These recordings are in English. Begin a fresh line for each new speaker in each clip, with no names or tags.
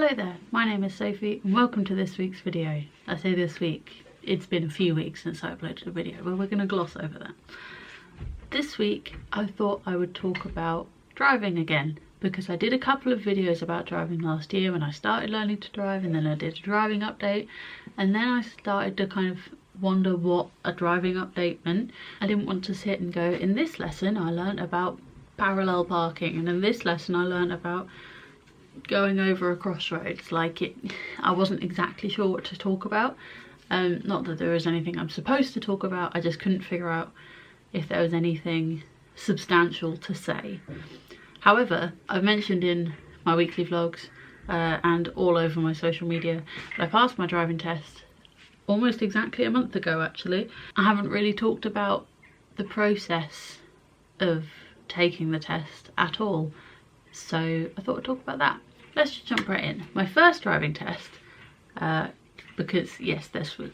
Hello there, my name is Sophie and welcome to this week's video. I say this week, it's been a few weeks since I uploaded a video, but we're going to gloss over that. This week I thought I would talk about driving again, because I did a couple of videos about driving last year when I started learning to drive, and then I did a driving update, and then I started to kind of wonder what a driving update meant. I didn't want to sit and go, in this lesson I learned about parallel parking, and in this lesson I learned about going over a crossroads. I wasn't exactly sure what to talk about. Not that there is anything I'm supposed to talk about, I just couldn't figure out if there was anything substantial to say. However, I've mentioned in my weekly vlogs and all over my social media that I passed my driving test almost exactly a month ago actually. I haven't really talked about the process of taking the test at all, so I thought I'd talk about that. Let's just jump right in. My first driving test, because yes,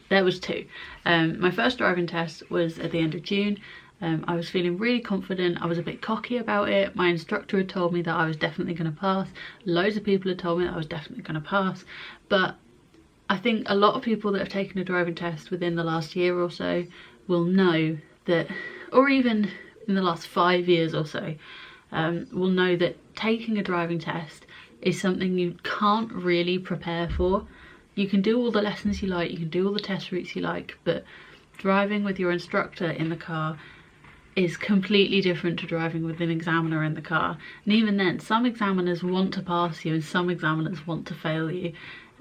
there was two. My first driving test was at the end of June. I was feeling really confident. I was a bit cocky about it. My instructor had told me that I was definitely going to pass. Loads of people had told me that I was definitely going to pass. But I think a lot of people that have taken a driving test within the last year or so will know that, or even in the last 5 years or so, will know that taking a driving test is something you can't really prepare for. You can do all the lessons you like, you can do all the test routes you like, but driving with your instructor in the car is completely different to driving with an examiner in the car. And even then, some examiners want to pass you and some examiners want to fail you,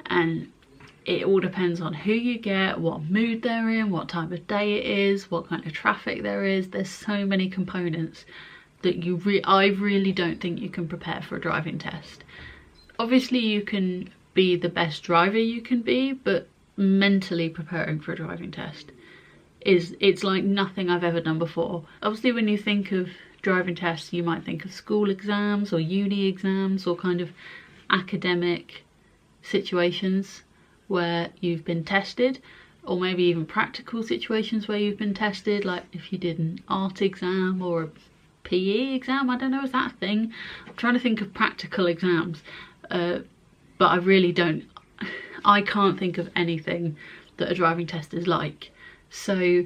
and it all depends on who you get, what mood they're in, what time of day it is, what kind of traffic there is. There's so many components that I really don't think you can prepare for a driving test. Obviously you can be the best driver you can be, but mentally preparing for a driving test it's like nothing I've ever done before. Obviously when you think of driving tests you might think of school exams or uni exams or kind of academic situations where you've been tested, or maybe even practical situations where you've been tested, like if you did an art exam or a PE exam. I don't know, is that a thing? I'm trying to think of practical exams, but I really don't. I can't think of anything that a driving test is like. So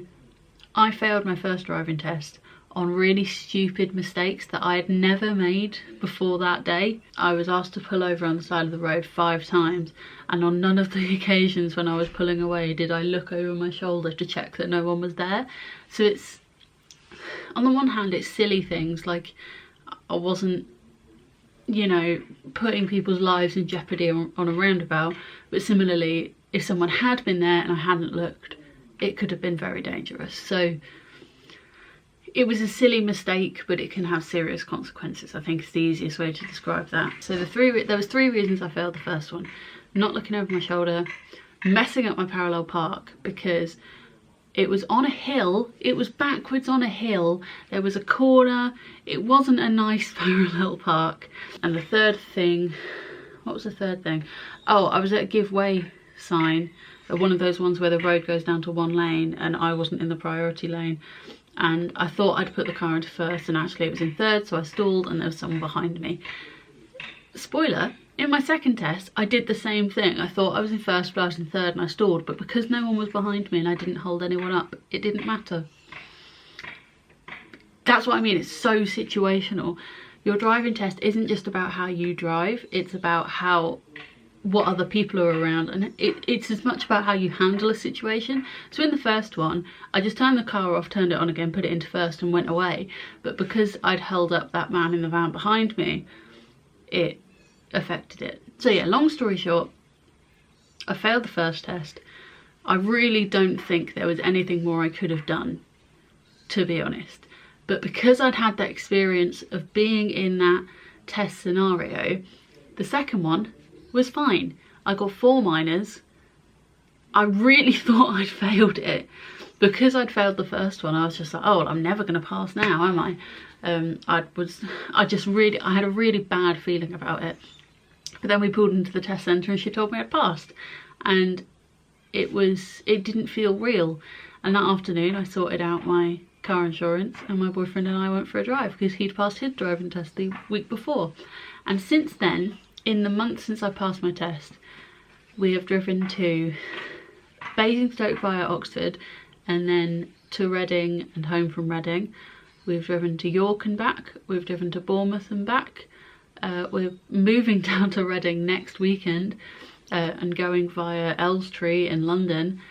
I failed my first driving test on really stupid mistakes that I had never made before that day. I was asked to pull over on the side of the road 5 times, and on none of the occasions when I was pulling away did I look over my shoulder to check that no one was there. So it's, on the one hand, it's silly things, like I wasn't, you know, putting people's lives in jeopardy on a roundabout, but similarly, if someone had been there and I hadn't looked, it could have been very dangerous. So it was a silly mistake, but it can have serious consequences. I think it's the easiest way to describe that. So there was 3 reasons I failed the first one. Not looking over my shoulder, messing up my parallel park because it was on a hill, it was backwards on a hill, there was a corner, it wasn't a nice parallel park. And the third thing, what was the third thing? Oh, I was at a give way sign, one of those ones where the road goes down to 1 lane and I wasn't in the priority lane. And I thought I'd put the car into first and actually it was in third, so I stalled and there was someone behind me. Spoiler, in my second test I did the same thing. I thought I was in first, but I was in third and I stalled, but because no one was behind me and I didn't hold anyone up, it didn't matter. That's what I mean, it's so situational. Your driving test isn't just about how you drive, it's about what other people are around, and it's as much about how you handle a situation. So in the first one, I just turned the car off, turned it on again, put it into first and went away. But because I'd held up that man in the van behind me, it affected it. So yeah, long story short, I failed the first test. I really don't think there was anything more I could have done, to be honest. But because I'd had that experience of being in that test scenario, the second one was fine. I got 4 minors. I really thought I'd failed it. Because I'd failed the first one, I was just like, oh, well, I'm never going to pass now, am I? I had a really bad feeling about it. But then we pulled into the test centre and she told me I'd passed. And it didn't feel real. And that afternoon I sorted out my car insurance and my boyfriend and I went for a drive because he'd passed his driving test the week before. And since then, in the month since I passed my test, we have driven to Basingstoke via Oxford and then to Reading and home from Reading. We've driven to York and back. We've driven to Bournemouth and back. We're moving down to Reading next weekend and going via Elstree in London.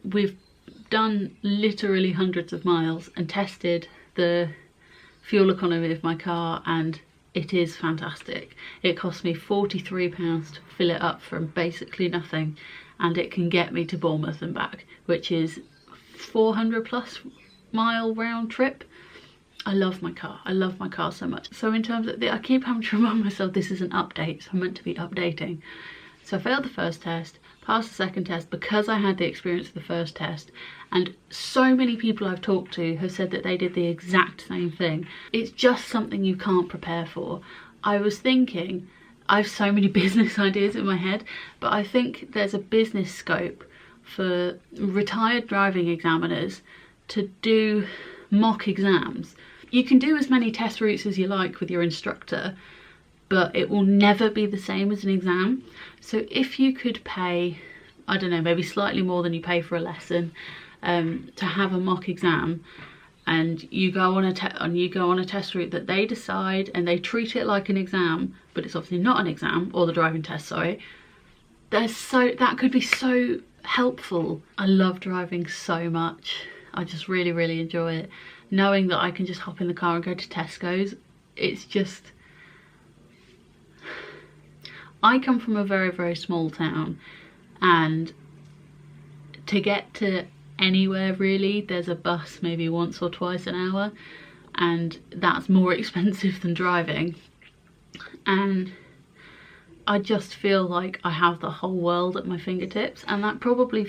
We've done literally hundreds of miles and tested the fuel economy of my car, and it is fantastic. It cost me £43 to fill it up from basically nothing, and it can get me to Bournemouth and back, which is 400+ mile round trip. I love my car. I love my car so much. So in terms of I keep having to remind myself this is an update, so I'm meant to be updating. So I failed the first test, passed the second test because I had the experience of the first test, and so many people I've talked to have said that they did the exact same thing. It's just something you can't prepare for. I was thinking, I have so many business ideas in my head, but I think there's a business scope for retired driving examiners to do mock exams. You can do as many test routes as you like with your instructor, but it will never be the same as an exam. So if you could pay, I don't know, maybe slightly more than you pay for a lesson, to have a mock exam, and you go on a test route that they decide, and they treat it like an exam, but it's obviously not an exam, or the driving test, sorry. That could be so helpful. I love driving so much. I just really, really enjoy it. Knowing that I can just hop in the car and go to Tesco's, it's just... I come from a very, very small town, and to get to anywhere really, there's a bus maybe once or twice an hour, and that's more expensive than driving. And I just feel like I have the whole world at my fingertips, and that probably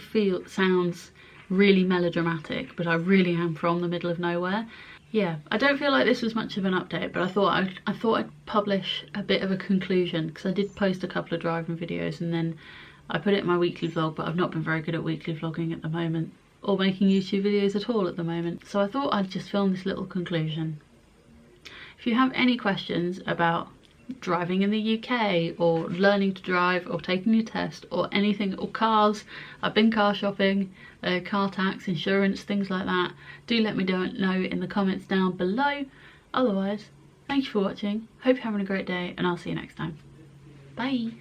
sounds really melodramatic, but I really am from the middle of nowhere. Yeah, I don't feel like this was much of an update, but I thought I'd publish a bit of a conclusion, because I did post a couple of driving videos and then I put it in my weekly vlog, but I've not been very good at weekly vlogging at the moment, or making YouTube videos at all at the moment. So I thought I'd just film this little conclusion. If you have any questions about driving in the UK, or learning to drive, or taking your test, or anything, or cars, I've been car shopping, car tax, insurance, things like that, do let me know in the comments down below. Otherwise, thank you for watching, hope you're having a great day, and I'll see you next time. Bye!